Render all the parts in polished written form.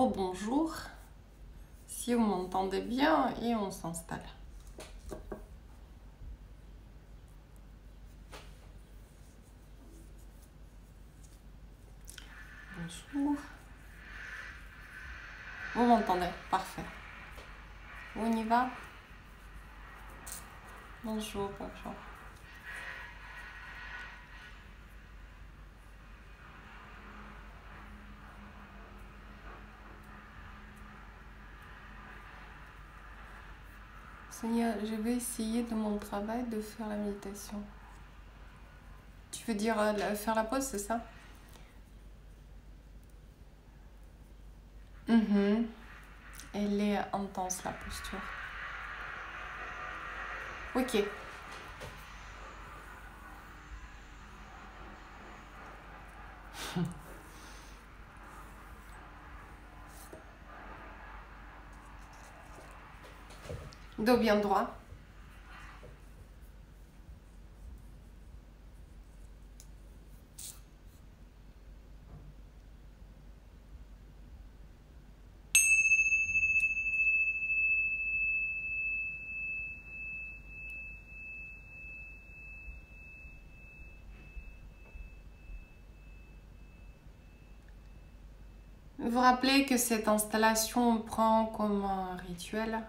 Rebonjour, si vous m'entendez bien, et on s'installe. Bonjour. Vous m'entendez? Parfait. On y va? Bonjour, bonjour. Seigneur, je vais essayer de mon travail de faire la méditation. Tu veux dire faire la pause, c'est ça? Elle est intense, la posture. Ok. Dos bien droit. Vous vous rappelez que cette installation prend comme un rituel.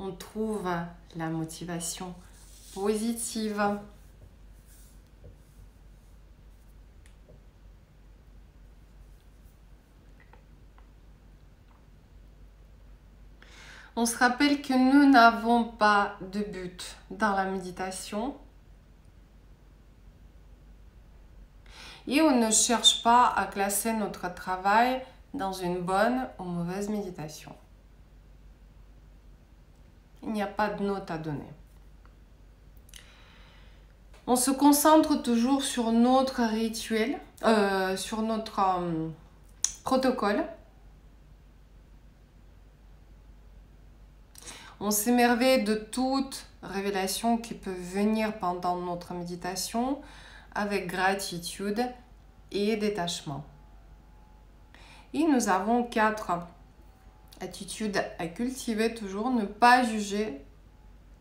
On trouve la motivation positive. On se rappelle que nous n'avons pas de but dans la méditation. Et on ne cherche pas à classer notre travail dans une bonne ou mauvaise méditation. Il n'y a pas de note à donner. On se concentre toujours sur notre rituel, sur notre protocole. On s'émerveille de toute révélation qui peut venir pendant notre méditation avec gratitude et détachement. Et nous avons 4 attitudes à cultiver toujours. Ne pas juger,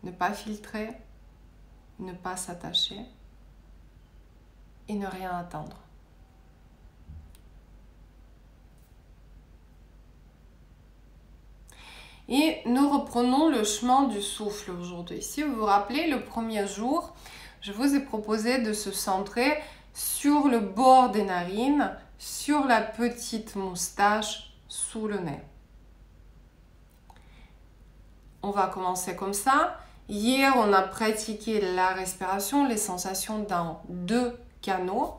ne pas filtrer, ne pas s'attacher et ne rien attendre. Et nous reprenons le chemin du souffle aujourd'hui. Si vous vous rappelez, le premier jour, je vous ai proposé de se centrer sur le bord des narines, sur la petite moustache sous le nez. On va commencer comme ça. Hier, on a pratiqué la respiration, les sensations dans 2 canaux,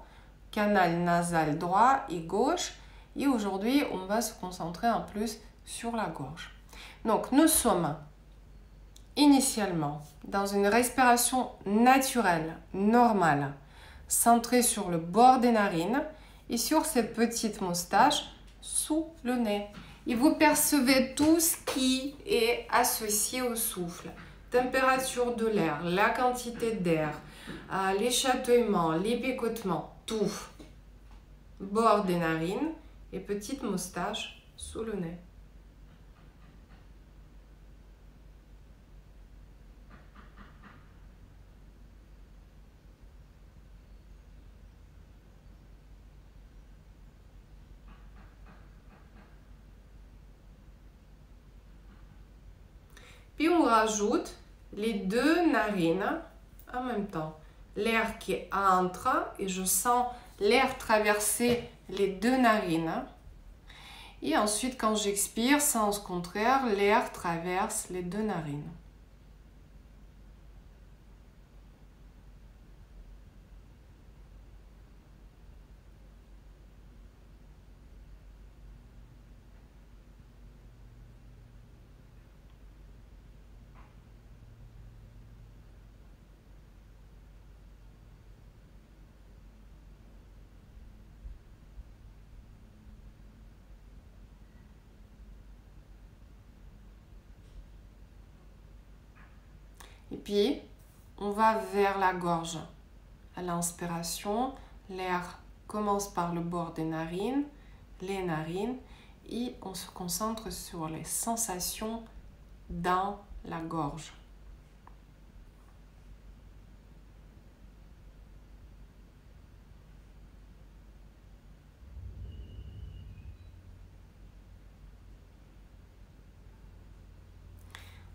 canal nasal droit et gauche. Et aujourd'hui, on va se concentrer en plus sur la gorge. Donc, nous sommes initialement dans une respiration naturelle, normale, centrée sur le bord des narines et sur cette petite moustache sous le nez. Et vous percevez tout ce qui est associé au souffle. Température de l'air, la quantité d'air, les chatouillements, les picotements, tout. Bord des narines et petite moustache sous le nez. Puis on rajoute les 2 narines en même temps. L'air qui entre et je sens l'air traverser les 2 narines. Et ensuite, quand j'expire, sens contraire, l'air traverse les 2 narines. Et puis, on va vers la gorge. À l'inspiration, l'air commence par le bord des narines, les narines, et on se concentre sur les sensations dans la gorge.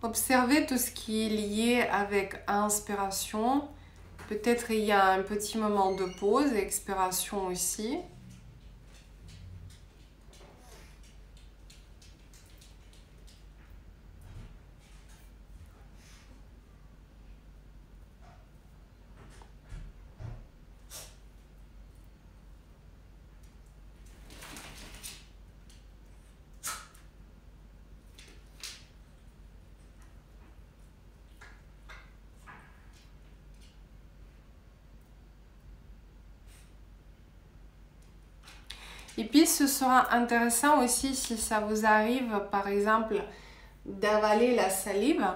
Observez tout ce qui est lié avec inspiration. Peut-être il y a un petit moment de pause, expiration aussi. Et puis, ce sera intéressant aussi si ça vous arrive, par exemple, d'avaler la salive.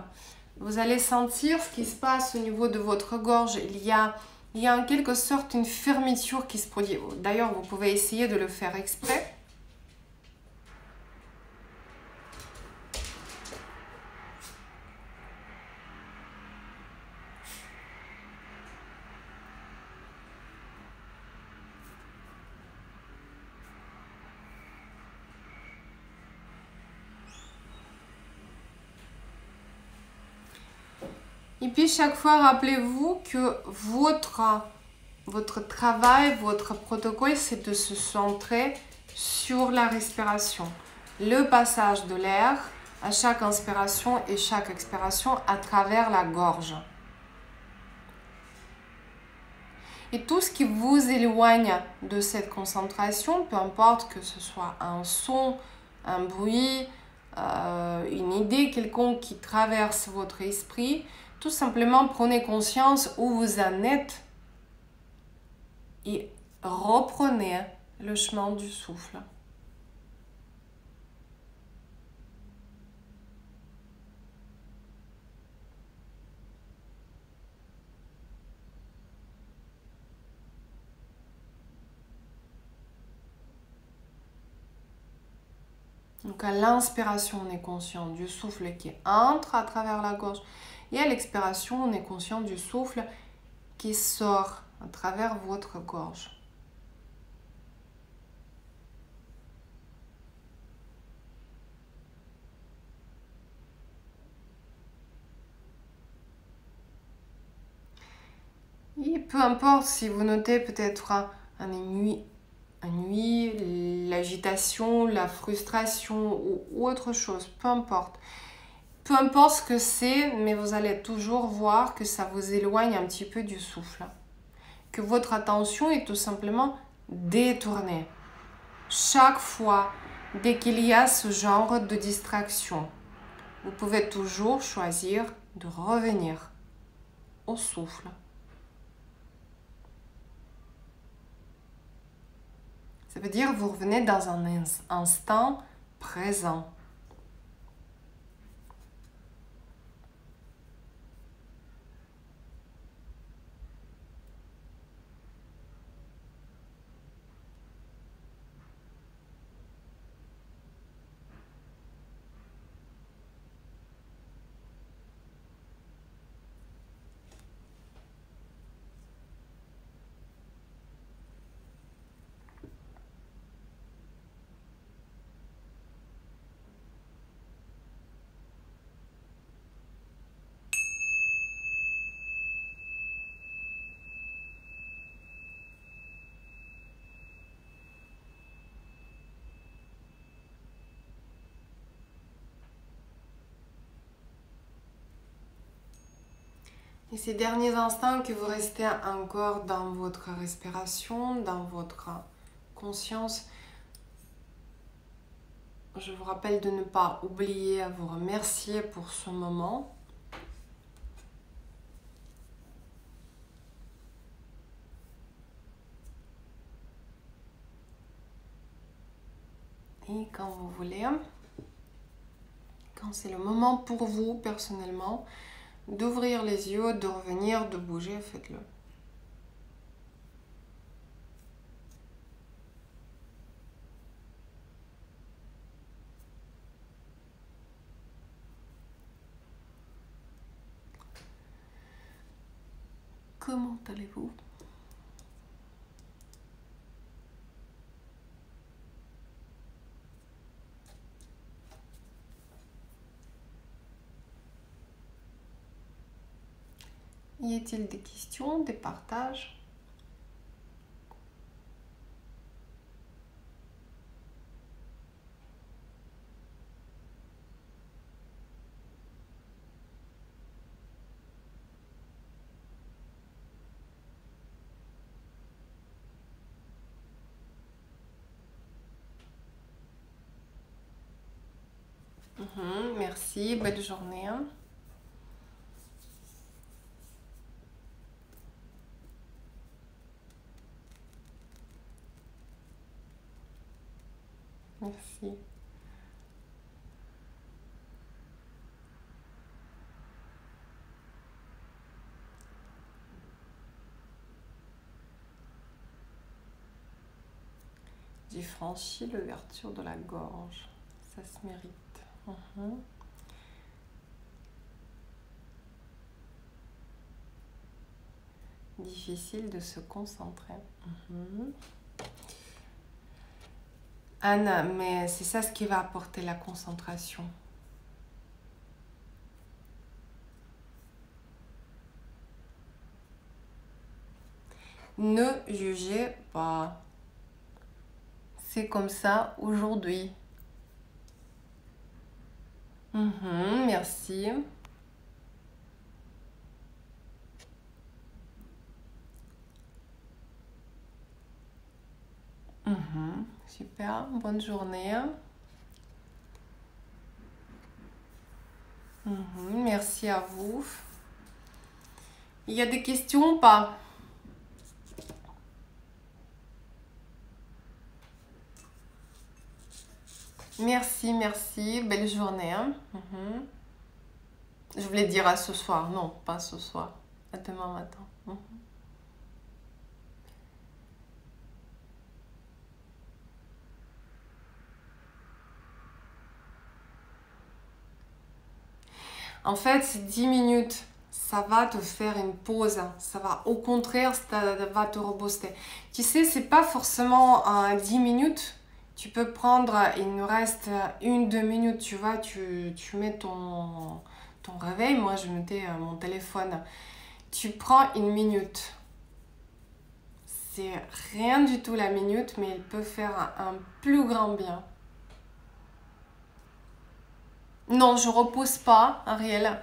Vous allez sentir ce qui se passe au niveau de votre gorge. Il y a en quelque sorte une fermeture qui se produit. D'ailleurs, vous pouvez essayer de le faire exprès. Et puis chaque fois, rappelez-vous que votre travail, votre protocole, c'est de se centrer sur la respiration. Le passage de l'air à chaque inspiration et chaque expiration à travers la gorge. Et tout ce qui vous éloigne de cette concentration, peu importe que ce soit un son, un bruit, une idée quelconque qui traverse votre esprit, tout simplement prenez conscience où vous en êtes et reprenez le chemin du souffle. Donc à l'inspiration, on est conscient du souffle qui entre à travers la gorge. Et à l'expiration, on est conscient du souffle qui sort à travers votre gorge. Et peu importe si vous notez peut-être un ennui, l'agitation, la frustration ou autre chose, peu importe. Peu importe ce que c'est, mais vous allez toujours voir que ça vous éloigne un petit peu du souffle. Que votre attention est tout simplement détournée. Chaque fois, dès qu'il y a ce genre de distraction, vous pouvez toujours choisir de revenir au souffle. Ça veut dire que vous revenez dans un instant présent. Et ces derniers instants que vous restez encore dans votre respiration, dans votre conscience, je vous rappelle de ne pas oublier à vous remercier pour ce moment. Et quand vous voulez, quand c'est le moment pour vous personnellement, d'ouvrir les yeux, de revenir, de bouger, faites-le. Comment allez-vous? Y a-t-il des questions, des partages? Merci, belle journée. Merci. J'ai franchi l'ouverture de la gorge. Ça se mérite. Difficile de se concentrer. Anne, mais c'est ça ce qui va apporter la concentration. Ne jugez pas. C'est comme ça aujourd'hui. Merci. Super, bonne journée. Merci à vous. Il y a des questions ou pas? Merci, merci. Belle journée. Je voulais dire à ce soir. Non, pas ce soir. À demain matin. En fait, 10 minutes, ça va te faire une pause. Ça va, au contraire, ça va te rebooster. Tu sais, c'est pas forcément 10 minutes. Tu peux prendre, il nous reste 1-2 minutes, tu vois, tu mets ton réveil. Moi, je mettais mon téléphone. Tu prends 1 minute. C'est rien du tout la minute, mais il peut faire un plus grand bien. Non, je repousse pas, Ariel.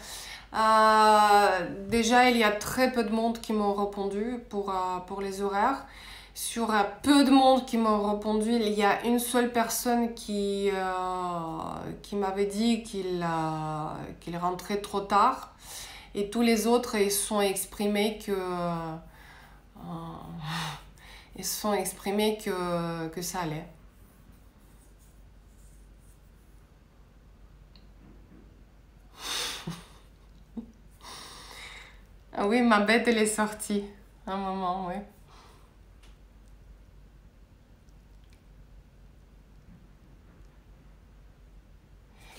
Déjà, il y a très peu de monde qui m'ont répondu pour les horaires. Sur peu de monde qui m'ont répondu, il y a une seule personne qui m'avait dit qu'il rentrait trop tard. Et tous les autres, ils se sont exprimés que ça allait. Ah oui, ma bête, elle est sortie. Un moment, oui.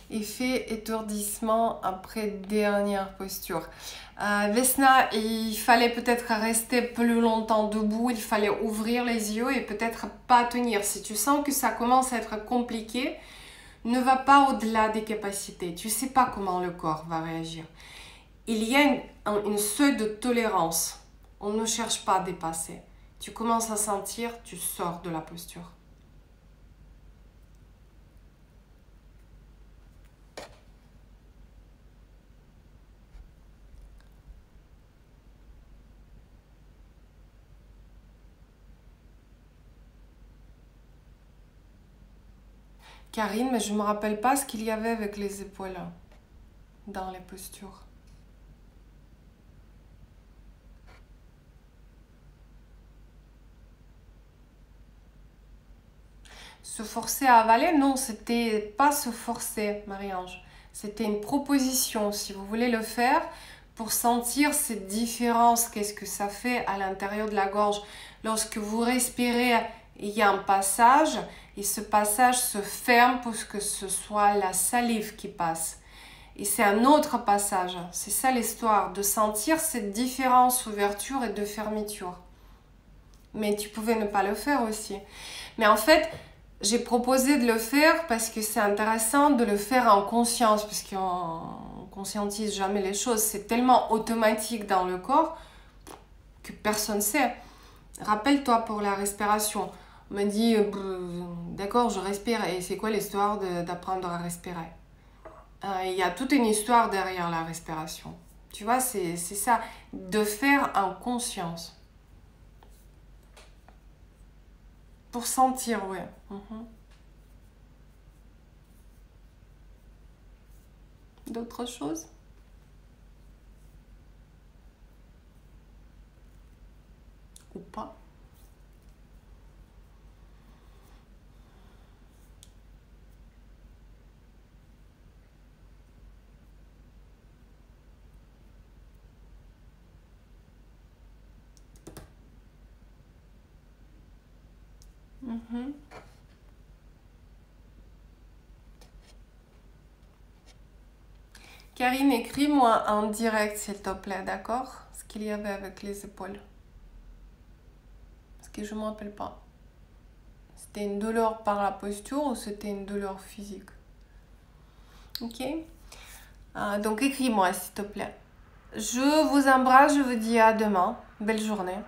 Effet étourdissement après dernière posture. Vesna, il fallait peut-être rester plus longtemps debout, il fallait ouvrir les yeux et peut-être pas tenir. Si tu sens que ça commence à être compliqué, ne va pas au-delà des capacités. Tu sais pas comment le corps va réagir. Il y a une seuil de tolérance. On ne cherche pas à dépasser. Tu commences à sentir, tu sors de la posture. Karine, mais je ne me rappelle pas ce qu'il y avait avec les épaules dans les postures. Se forcer à avaler? Non, c'était pas se forcer, Marie-Ange. C'était une proposition. Si vous voulez le faire, pour sentir cette différence, qu'est-ce que ça fait à l'intérieur de la gorge. Lorsque vous respirez, il y a un passage et ce passage se ferme pour que ce soit la salive qui passe. Et c'est un autre passage. C'est ça l'histoire, de sentir cette différence ouverture et de fermeture. Mais tu pouvais ne pas le faire aussi. Mais en fait, j'ai proposé de le faire parce que c'est intéressant de le faire en conscience, parce qu'on conscientise jamais les choses. C'est tellement automatique dans le corps que personne ne sait. Rappelle-toi pour la respiration. On me dit, d'accord, je respire. Et c'est quoi l'histoire d'apprendre à respirer? Il y a toute une histoire derrière la respiration. Tu vois, c'est ça, de faire en conscience. Pour sentir, oui. D'autres choses? Ou pas? Karine, écris-moi en direct, s'il te plaît, d'accord? Ce qu'il y avait avec les épaules. Parce que je ne me rappelle pas. C'était une douleur par la posture ou c'était une douleur physique? Ok? Donc écris-moi, s'il te plaît. Je vous embrasse, je vous dis à demain. Belle journée.